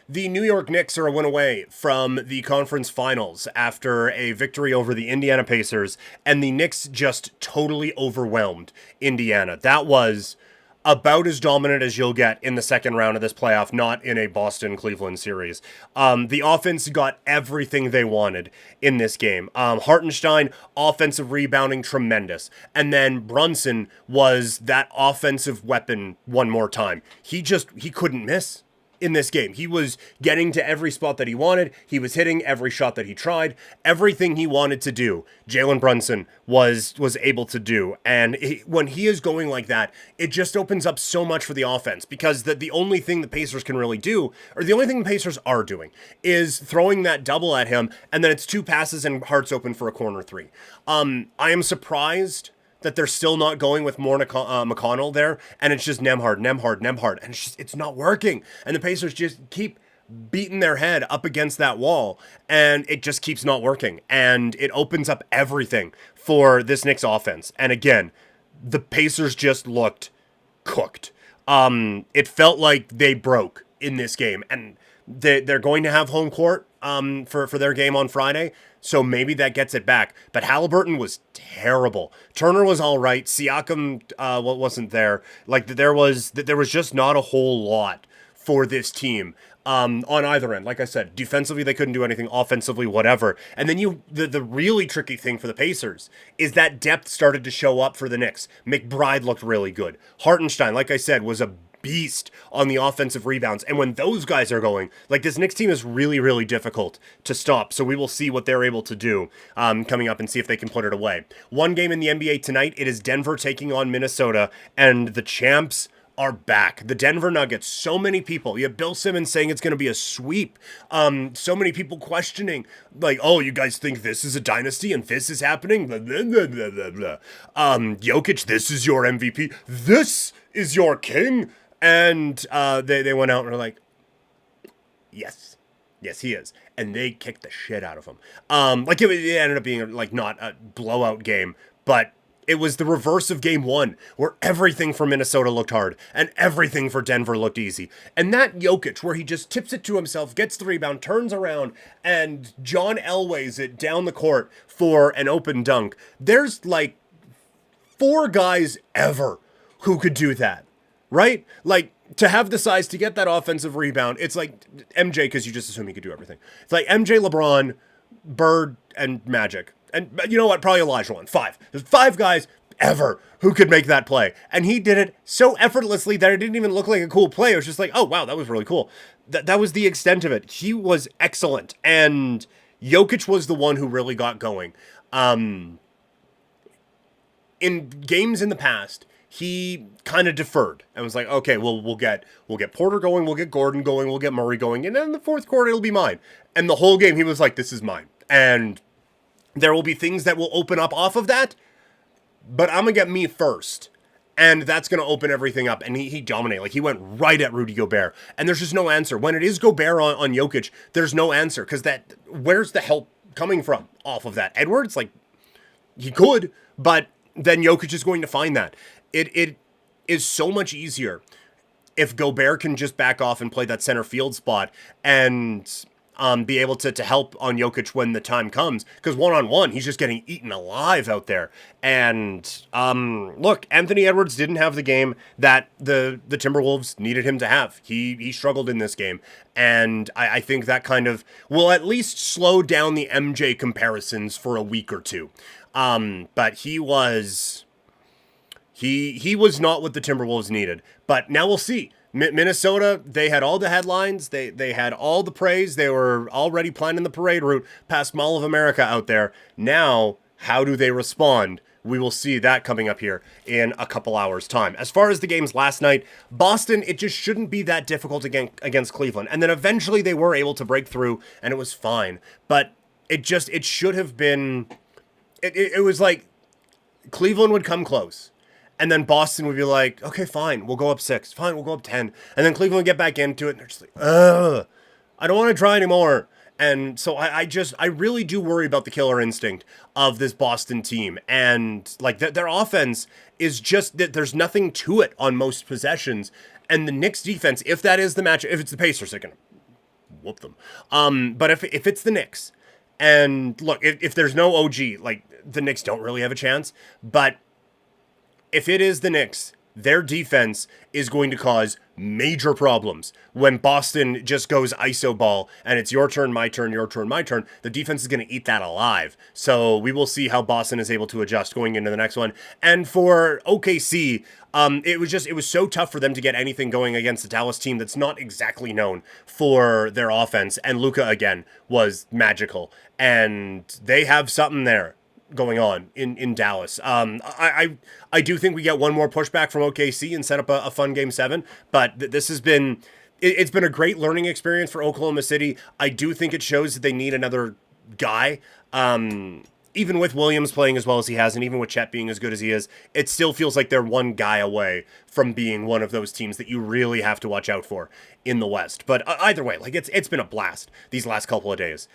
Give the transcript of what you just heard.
The New York Knicks are a win away from the conference finals after a victory over the Indiana Pacers, and the Knicks just totally overwhelmed Indiana. That was about as dominant as you'll get in the second round of this playoff, not in a Boston-Cleveland series. The offense got everything they wanted in this game. Hartenstein, offensive rebounding, tremendous. And then Brunson was that offensive weapon one more time. He couldn't miss in this game. He was getting to every spot that he wanted. He was hitting every shot that he tried. Everything he wanted to do, Jalen Brunson was able to do. And when he is going like that, it just opens up so much for the offense, because the only thing the Pacers can really do, or the only thing the Pacers are doing, is throwing that double at him, and then it's two passes and Hart's open for a corner three. I am surprised that they're still not going with more McConnell there, and it's just Nembhard, and it's not working. And the Pacers just keep beating their head up against that wall, and it just keeps not working. And it opens up everything for this Knicks offense. And again, the Pacers just looked cooked. It felt like they broke in this game, and they're going to have home court for their game on Friday, so maybe that gets it back. But Halliburton was terrible. Turner was all right. Siakam wasn't there. Like, there was just not a whole lot for this team on either end. Like I said, defensively they couldn't do anything. Offensively, whatever. And then the really tricky thing for the Pacers is that depth started to show up for the Knicks. McBride looked really good. Hartenstein, like I said, was a beast on the offensive rebounds. And when those guys are going, like, this Knicks team is really, really difficult to stop. So we will see what they're able to do coming up and see if they can put it away. One game in the NBA tonight, it is Denver taking on Minnesota, and the champs are back. The Denver Nuggets. So many people. You have Bill Simmons saying it's going to be a sweep. So many people questioning, like, oh, you guys think this is a dynasty and this is happening? Blah, blah, blah, blah, blah, blah. Jokic, this is your MVP. This is your king. And they went out and were like, yes, he is. And they kicked the shit out of him. Like, it ended up being, like, not a blowout game, but it was the reverse of game one, where everything for Minnesota looked hard and everything for Denver looked easy. And that Jokic, where he just tips it to himself, gets the rebound, turns around, and John Elway's it down the court for an open dunk. There's, like, 4 guys ever who could do that. Right? Like, to have the size to get that offensive rebound, it's like MJ, because you just assume he could do everything. It's like MJ, LeBron, Bird, and Magic. And you know what? Probably Elijah one. 5. There's 5 guys ever who could make that play. And he did it so effortlessly that it didn't even look like a cool play. It was just like, oh, wow, that was really cool. That was the extent of it. He was excellent. And Jokic was the one who really got going. In games in the past, he kind of deferred and was like, okay, well, we'll get Porter going, we'll get Gordon going, we'll get Murray going, and then in the fourth quarter, it'll be mine. And the whole game, he was like, this is mine. And there will be things that will open up off of that, but I'm going to get me first. And that's going to open everything up. And he dominated. Like, he went right at Rudy Gobert. And there's just no answer. When it is Gobert on Jokic, there's no answer. Because where's the help coming from off of that? Edwards? Like, he could, but then Jokic is going to find that. It is so much easier if Gobert can just back off and play that center field spot and be able to help on Jokic when the time comes. Because one-on-one, he's just getting eaten alive out there. And look, Anthony Edwards didn't have the game that the Timberwolves needed him to have. He struggled in this game. And I think that kind of will at least slow down the MJ comparisons for a week or two. But he was not what the Timberwolves needed. But now we'll see. Minnesota, they had all the headlines. They had all the praise. They were already planning the parade route past Mall of America out there. Now, how do they respond? We will see that coming up here in a couple hours' time. As far as the games last night, Boston, it just shouldn't be that difficult against Cleveland. And then eventually they were able to break through, and it was fine. But it should have been... It was like Cleveland would come close. And then Boston would be like, okay, fine, we'll go up 6. Fine, we'll go up 10. And then Cleveland would get back into it, and they're just like, ugh, I don't want to try anymore. And so I really do worry about the killer instinct of this Boston team. And, like, their offense is just, that there's nothing to it on most possessions. And the Knicks defense, if that is the match, if it's the Pacers, they're going to whoop them. But if it's the Knicks, and look, if there's no OG, like the Knicks don't really have a chance. But if it is the Knicks, their defense is going to cause major problems when Boston just goes iso ball and it's your turn, my turn, your turn, my turn. The defense is going to eat that alive. So we will see how Boston is able to adjust going into the next one. And for OKC, it was so tough for them to get anything going against a Dallas team that's not exactly known for their offense. And Luka again was magical, and they have something there going on in Dallas. I do think we get one more pushback from OKC and set up a fun game 7, but this has been it's been a great learning experience for Oklahoma City. I do think it shows that they need another guy. Even with Williams playing as well as he has, and even with Chet being as good as he is, it still feels like they're one guy away from being one of those teams that you really have to watch out for in the West. But either way, like it's been a blast these last couple of days.